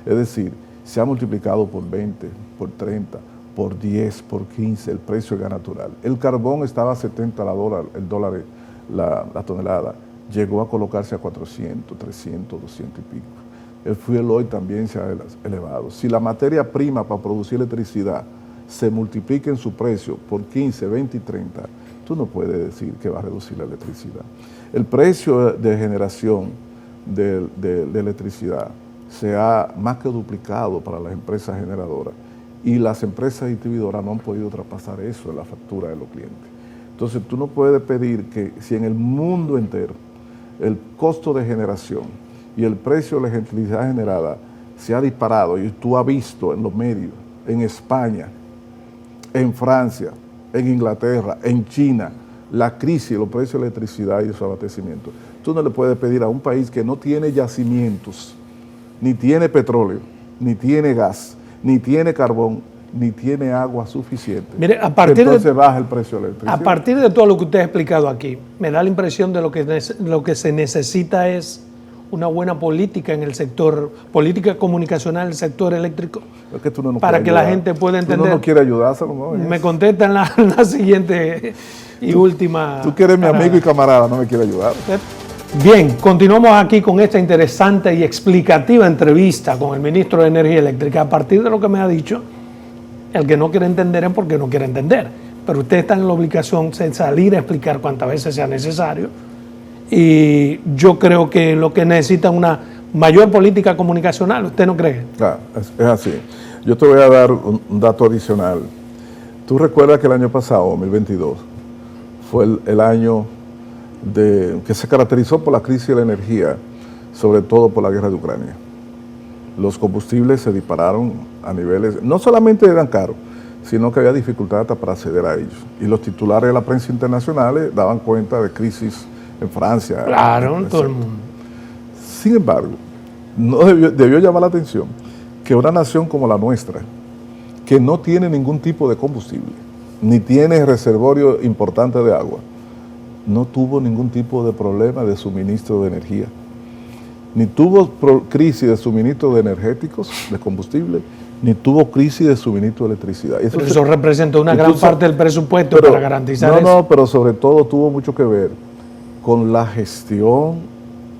Es decir, se ha multiplicado por 20, por 30, por 10, por 15 el precio del gas natural. El carbón estaba a 70 la tonelada. Llegó a colocarse a 400, 300, 200 y pico. El fuel hoy también se ha elevado. Si la materia prima para producir electricidad se multiplica en su precio por 15, 20 y 30, tú no puedes decir que va a reducir la electricidad. El precio de generación de electricidad se ha más que duplicado para las empresas generadoras y las empresas distribuidoras no han podido traspasar eso en la factura de los clientes. Entonces tú no puedes pedir que si en el mundo entero el costo de generación y el precio de la electricidad generada se ha disparado, y tú has visto en los medios, en España, en Francia, en Inglaterra, en China, la crisis de los precios de la electricidad y de su abastecimiento. Tú no le puedes pedir a un país que no tiene yacimientos, ni tiene petróleo, ni tiene gas, ni tiene carbón, ni tiene agua suficiente. Mire, entonces baja el precio de la electricidad. A partir de todo lo que usted ha explicado aquí, me da la impresión de lo que se necesita es una buena política en el sector, política comunicacional en el sector eléctrico, es que tú no nos para que ayudar. la gente pueda entender. Tú no nos quieres ayudar, Salomón. Me contesta en la siguiente y última. Tú que eres mi amigo y camarada, no me quieres ayudar. Bien, continuamos aquí con esta interesante y explicativa entrevista con el ministro de Energía Eléctrica. A partir de lo que me ha dicho, el que no quiere entender es porque no quiere entender. Pero usted está en la obligación de salir a explicar cuantas veces sea necesario. Y yo creo que lo que necesita es una mayor política comunicacional. ¿Usted no cree? Claro, es así. Yo te voy a dar un dato adicional. Tú recuerdas que el año pasado, 2022, fue el año que se caracterizó por la crisis de la energía, sobre todo por la guerra de Ucrania. Los combustibles se dispararon a niveles, no solamente eran caros, sino que había dificultad hasta para acceder a ellos. Y los titulares de la prensa internacional daban cuenta de crisis en Francia. Claro, en todo el mundo. Sin embargo, no debió llamar la atención que una nación como la nuestra, que no tiene ningún tipo de combustible, ni tiene reservorio importante de agua, no tuvo ningún tipo de problema de suministro de energía, ni tuvo crisis de suministro de energéticos, de combustible, ni tuvo crisis de suministro de electricidad. Eso representa una gran parte del presupuesto para garantizar eso. No, pero sobre todo tuvo mucho que ver con la gestión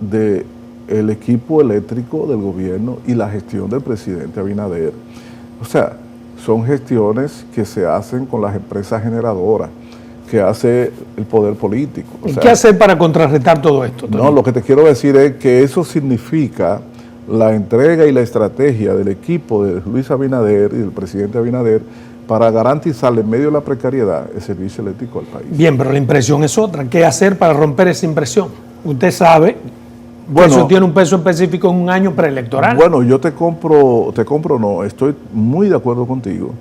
del equipo eléctrico del gobierno y la gestión del presidente Abinader. O sea, son gestiones que se hacen con las empresas generadoras, que hace el poder político. ¿Y qué hacer para contrarrestar todo esto, Tony? No, lo que te quiero decir es que eso significa la entrega y la estrategia del equipo de Luis Abinader y del presidente Abinader para garantizarle en medio de la precariedad el servicio eléctrico al país. Bien, pero la impresión es otra. ¿Qué hacer para romper esa impresión? Usted sabe que eso tiene un peso específico en un año preelectoral. Bueno, yo te compro no, estoy muy de acuerdo contigo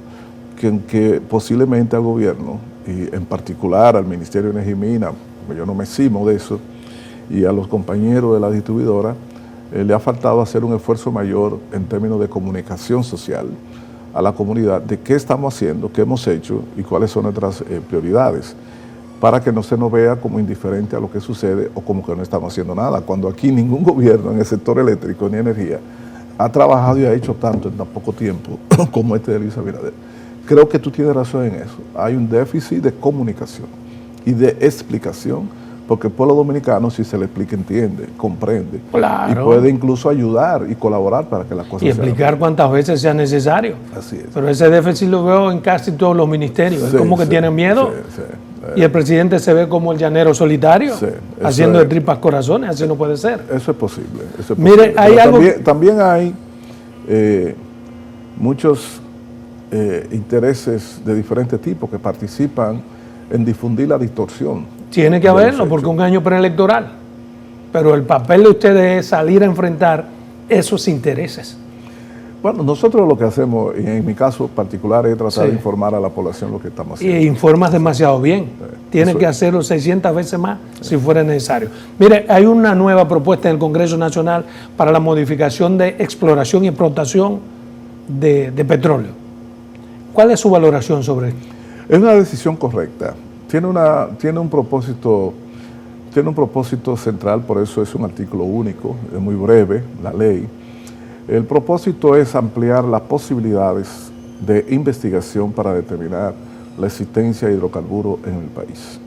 que posiblemente al gobierno, y en particular al Ministerio de Energía y Minas, yo no me cimo de eso, y a los compañeros de la distribuidora, le ha faltado hacer un esfuerzo mayor en términos de comunicación social a la comunidad de qué estamos haciendo, qué hemos hecho y cuáles son nuestras prioridades, para que no se nos vea como indiferente a lo que sucede o como que no estamos haciendo nada, cuando aquí ningún gobierno en el sector eléctrico ni energía ha trabajado y ha hecho tanto en tan poco tiempo como este de Luis Abinader. Creo que tú tienes razón en eso. Hay un déficit de comunicación y de explicación, porque el pueblo dominicano, si se le explica, entiende, comprende. Claro. Y puede incluso ayudar y colaborar para que las cosas y explicar cuantas veces sea necesario. Así es. Pero ese déficit lo veo en casi todos los ministerios. Sí, es como que tienen miedo. Sí. Y el presidente se ve como el llanero solitario, haciendo de tripas corazones. Así no puede ser. Eso es posible. Mire, hay algo... También hay muchos intereses de diferentes tipos que participan en difundir la distorsión. Tiene que haberlo, porque es un año preelectoral. Pero el papel de ustedes es salir a enfrentar esos intereses. Bueno, nosotros lo que hacemos, y en mi caso particular, es tratar de informar a la población lo que estamos haciendo. Y informas demasiado bien. Tienes que hacerlo 600 veces más si fuera necesario. Mire, hay una nueva propuesta en el Congreso Nacional para la modificación de exploración y explotación de petróleo. ¿Cuál es su valoración sobre esto? Es una decisión correcta. Tiene un propósito central, por eso es un artículo único, es muy breve, la ley. El propósito es ampliar las posibilidades de investigación para determinar la existencia de hidrocarburos en el país.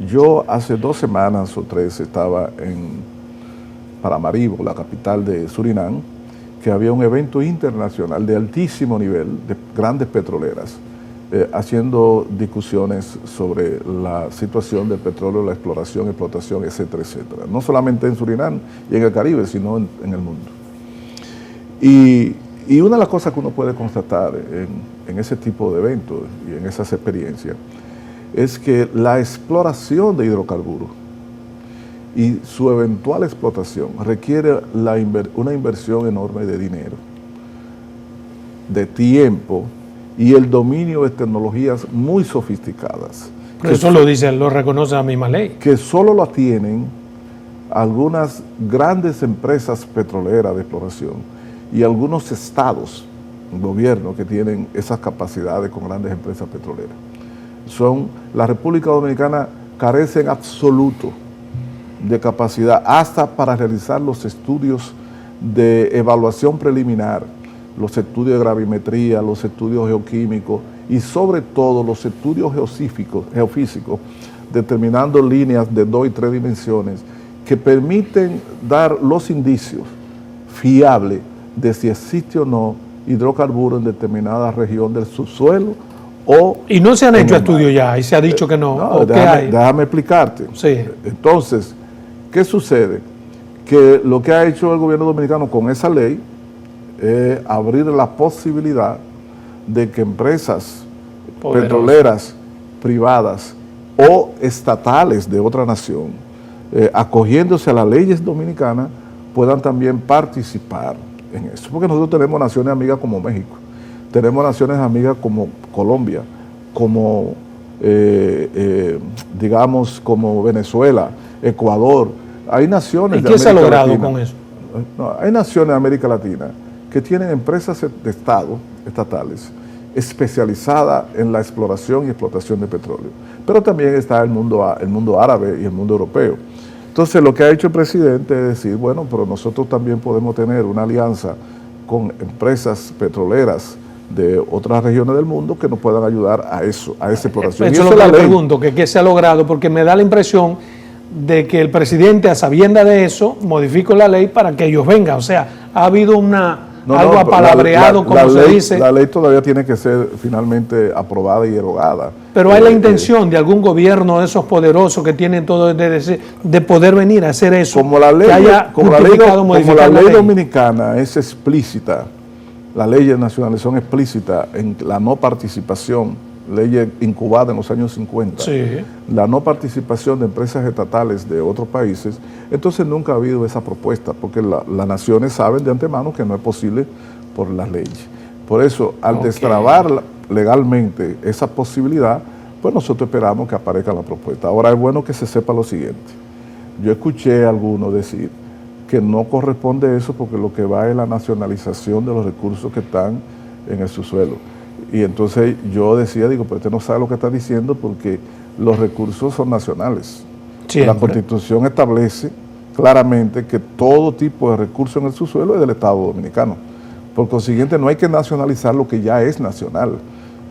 Yo hace 2 semanas o 3 estaba en Paramaribo, la capital de Surinam, que había un evento internacional de altísimo nivel de grandes petroleras, haciendo discusiones sobre la situación del petróleo, la exploración, explotación, etcétera, etcétera. No solamente en Surinam y en el Caribe, sino en el mundo. Y una de las cosas que uno puede constatar en ese tipo de eventos y en esas experiencias es que la exploración de hidrocarburos y su eventual explotación requiere una inversión enorme de dinero, de tiempo y el dominio de tecnologías muy sofisticadas. Pero eso lo reconoce la misma ley. Que solo lo tienen algunas grandes empresas petroleras de exploración y algunos estados, gobiernos que tienen esas capacidades con grandes empresas petroleras. La República Dominicana carece en absoluto de capacidad hasta para realizar los estudios de evaluación preliminar, los estudios de gravimetría, los estudios geoquímicos y sobre todo los estudios geofísicos, determinando líneas de 2 y 3 dimensiones que permiten dar los indicios fiables de si existe o no hidrocarburo en determinada región del subsuelo o... Y no se han hecho estudios ya, y se ha dicho que no. Déjame explicarte. Sí. Entonces, ¿qué sucede? Que lo que ha hecho el gobierno dominicano con esa ley es abrir la posibilidad de que empresas petroleras privadas o estatales de otra nación, acogiéndose a las leyes dominicanas, puedan también participar en eso. Porque nosotros tenemos naciones amigas como México, tenemos naciones amigas como Colombia, como digamos como Venezuela, Ecuador. Hay naciones ¿Y qué se ha logrado con eso? No, hay naciones de América Latina que tienen empresas de Estado, estatales, especializadas en la exploración y explotación de petróleo. Pero también está el mundo árabe y el mundo europeo. Entonces, lo que ha hecho el presidente es decir, bueno, pero nosotros también podemos tener una alianza con empresas petroleras de otras regiones del mundo que nos puedan ayudar a esa exploración. Eso es lo que le pregunto, que qué se ha logrado, porque me da la impresión de que el presidente, a sabiendas de eso, modificó la ley para que ellos vengan. O sea, ha habido algo apalabreado, como se dice. La ley todavía tiene que ser finalmente aprobada y derogada. Pero hay la intención de algún gobierno de esos poderosos que tienen todo de poder venir a hacer eso. Como la ley, que haya como la ley dominicana es explícita, las leyes nacionales son explícitas en la no participación, leyes incubadas en los años 50, sí, la no participación de empresas estatales de otros países, entonces nunca ha habido esa propuesta, porque las naciones saben de antemano que no es posible por las leyes. Por eso, al destrabar legalmente esa posibilidad, pues nosotros esperamos que aparezca la propuesta. Ahora es bueno que se sepa lo siguiente. Yo escuché a algunos decir que no corresponde eso porque lo que va es la nacionalización de los recursos que están en el subsuelo. Y entonces yo decía, digo, pero usted no sabe lo que está diciendo porque los recursos son nacionales. Siempre. La Constitución establece claramente que todo tipo de recursos en el subsuelo es del Estado Dominicano. Por consiguiente, no hay que nacionalizar lo que ya es nacional.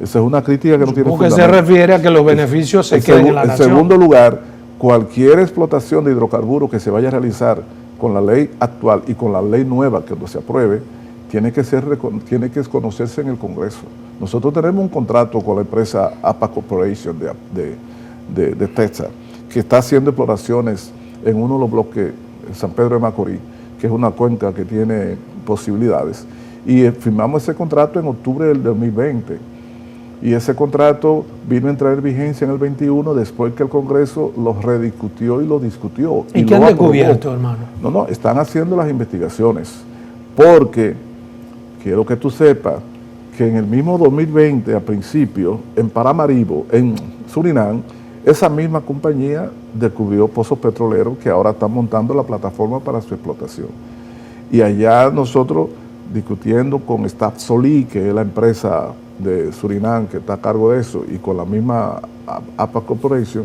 Esa es una crítica que no tiene fundamento. Se refiere a que los beneficios se queden en la nación. En segundo lugar, cualquier explotación de hidrocarburos que se vaya a realizar con la ley actual y con la ley nueva que se apruebe, tiene que conocerse en el Congreso. Nosotros tenemos un contrato con la empresa APA Corporation de Texas, que está haciendo exploraciones en uno de los bloques, San Pedro de Macorís, que es una cuenca que tiene posibilidades. Y firmamos ese contrato en octubre del 2020. Y ese contrato vino a entrar en vigencia en el 21 después que el Congreso lo rediscutió y lo discutió. ¿Y qué han descubierto, hermano? No, están haciendo las investigaciones. Porque, quiero que tú sepas, que en el mismo 2020, a principio, en Paramaribo, en Surinam, esa misma compañía descubrió pozos petroleros que ahora están montando la plataforma para su explotación. Y allá nosotros, discutiendo con Staff Solí, que es la empresa de Surinam que está a cargo de eso, y con la misma APA Corporation,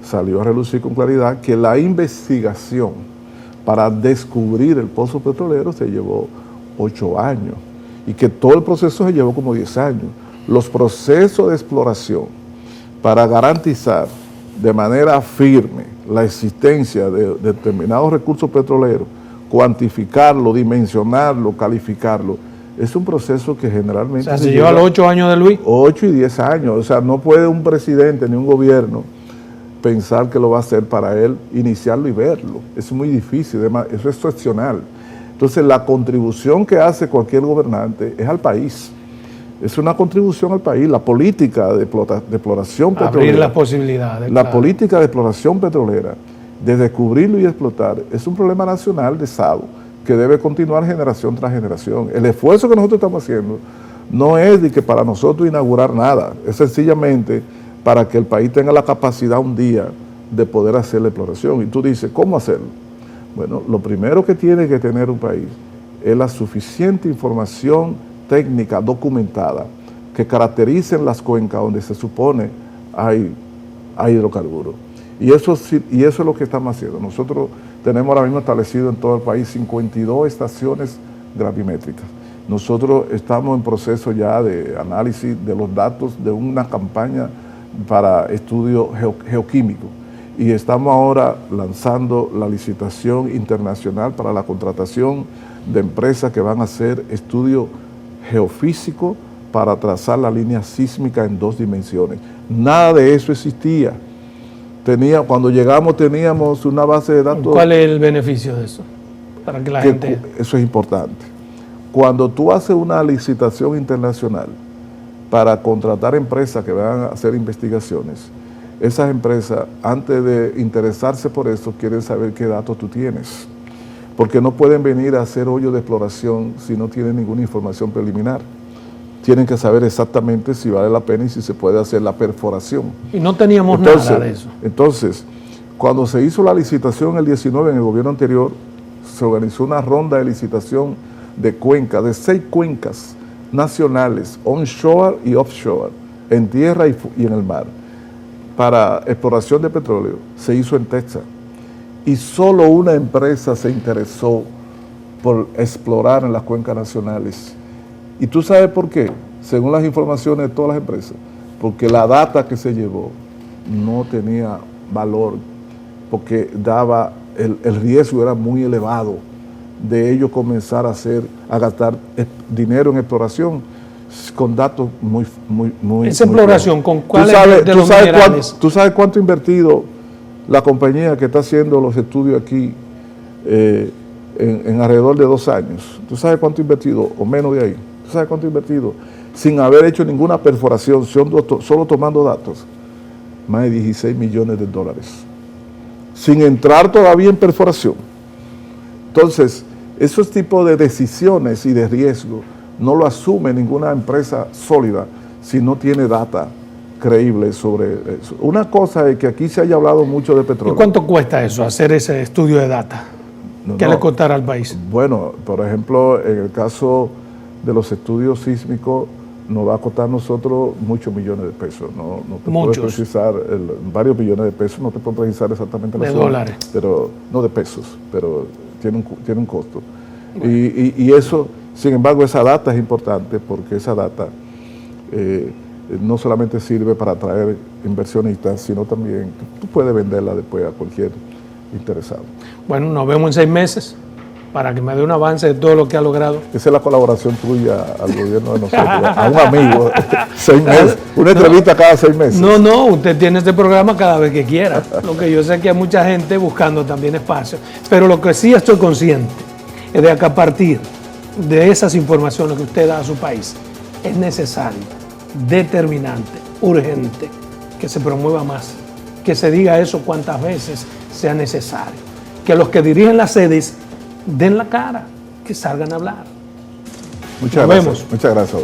salió a relucir con claridad que la investigación para descubrir el pozo petrolero se llevó 8 años y que todo el proceso se llevó como 10 años. Los procesos de exploración para garantizar de manera firme la existencia de determinados recursos petroleros, cuantificarlo, dimensionarlo, calificarlo, es un proceso que generalmente... O sea, se lleva los 8 años de Luis. 8 y 10 años. O sea, no puede un presidente ni un gobierno pensar que lo va a hacer para él, iniciarlo y verlo. Es muy difícil, eso es excepcional. Entonces, la contribución que hace cualquier gobernante es al país. Es una contribución al país. La política de exploración petrolera. Abrir las posibilidades. La política de exploración petrolera, de descubrirlo y explotar, es un problema nacional de Estado que debe continuar generación tras generación. El esfuerzo que nosotros estamos haciendo no es de que para nosotros inaugurar nada, es sencillamente para que el país tenga la capacidad un día de poder hacer la exploración. Y tú dices, ¿cómo hacerlo? Bueno, lo primero que tiene que tener un país es la suficiente información técnica documentada que caractericen las cuencas donde se supone hay hidrocarburos. Y eso es lo que estamos haciendo. Nosotros tenemos ahora mismo establecido en todo el país 52 estaciones gravimétricas. Nosotros estamos en proceso ya de análisis de los datos de una campaña para estudio geoquímico. Y estamos ahora lanzando la licitación internacional para la contratación de empresas que van a hacer estudio geofísico para trazar la línea sísmica en 2 dimensiones. Nada de eso existía. Cuando llegamos teníamos una base de datos... ¿Cuál es el beneficio de eso? Para que la gente... Eso es importante. Cuando tú haces una licitación internacional para contratar empresas que van a hacer investigaciones, esas empresas, antes de interesarse por eso, quieren saber qué datos tú tienes. Porque no pueden venir a hacer hoyos de exploración si no tienen ninguna información preliminar. Tienen que saber exactamente si vale la pena y si se puede hacer la perforación. Y no teníamos nada de eso. Entonces, cuando se hizo la licitación el 19, en el gobierno anterior, se organizó una ronda de licitación de cuencas, de 6 cuencas nacionales, onshore y offshore, en tierra y en el mar, para exploración de petróleo. Se hizo en Texas. Y solo una empresa se interesó por explorar en las cuencas nacionales. ¿Y tú sabes por qué? Según las informaciones de todas las empresas, porque la data que se llevó no tenía valor porque daba, el riesgo era muy elevado de ellos comenzar a gastar dinero en exploración con datos muy esa exploración, ¿con cuáles de los sabes minerales? ¿Tú sabes cuánto ha invertido la compañía que está haciendo los estudios aquí en alrededor de 2 años? ¿Tú sabes cuánto ha invertido? O menos de ahí. ¿Tú sabes cuánto ha invertido? Sin haber hecho ninguna perforación, solo tomando datos. Más de $16 millones. Sin entrar todavía en perforación. Entonces, esos tipos de decisiones y de riesgo no lo asume ninguna empresa sólida si no tiene data creíble sobre eso. Una cosa es que aquí se haya hablado mucho de petróleo. ¿Y cuánto cuesta eso, hacer ese estudio de data? ¿Qué le costará al país? Bueno, por ejemplo, en el caso de los estudios sísmicos, nos va a costar nosotros muchos millones de pesos. No te puedo precisar, varios millones de pesos, no te puedo precisar exactamente la suma. ¿De dólares? Pero, no de pesos, pero tiene un costo. Bueno. Y eso, sin embargo, esa data es importante porque esa data no solamente sirve para atraer inversionistas, sino también tú puedes venderla después a cualquier interesado. Bueno, nos vemos en 6 meses para que me dé un avance de todo lo que ha logrado. Esa es la colaboración tuya al gobierno de nosotros, a un amigo, 6 meses, una entrevista cada 6 meses. No, usted tiene este programa cada vez que quiera. Lo que yo sé que hay mucha gente buscando también espacio. Pero lo que sí estoy consciente es de que a partir de esas informaciones que usted da a su país, es necesario, determinante, urgente, que se promueva más, que se diga eso cuantas veces sea necesario, que los que dirigen las sedes den la cara, que salgan a hablar. Muchas gracias. Muchas gracias.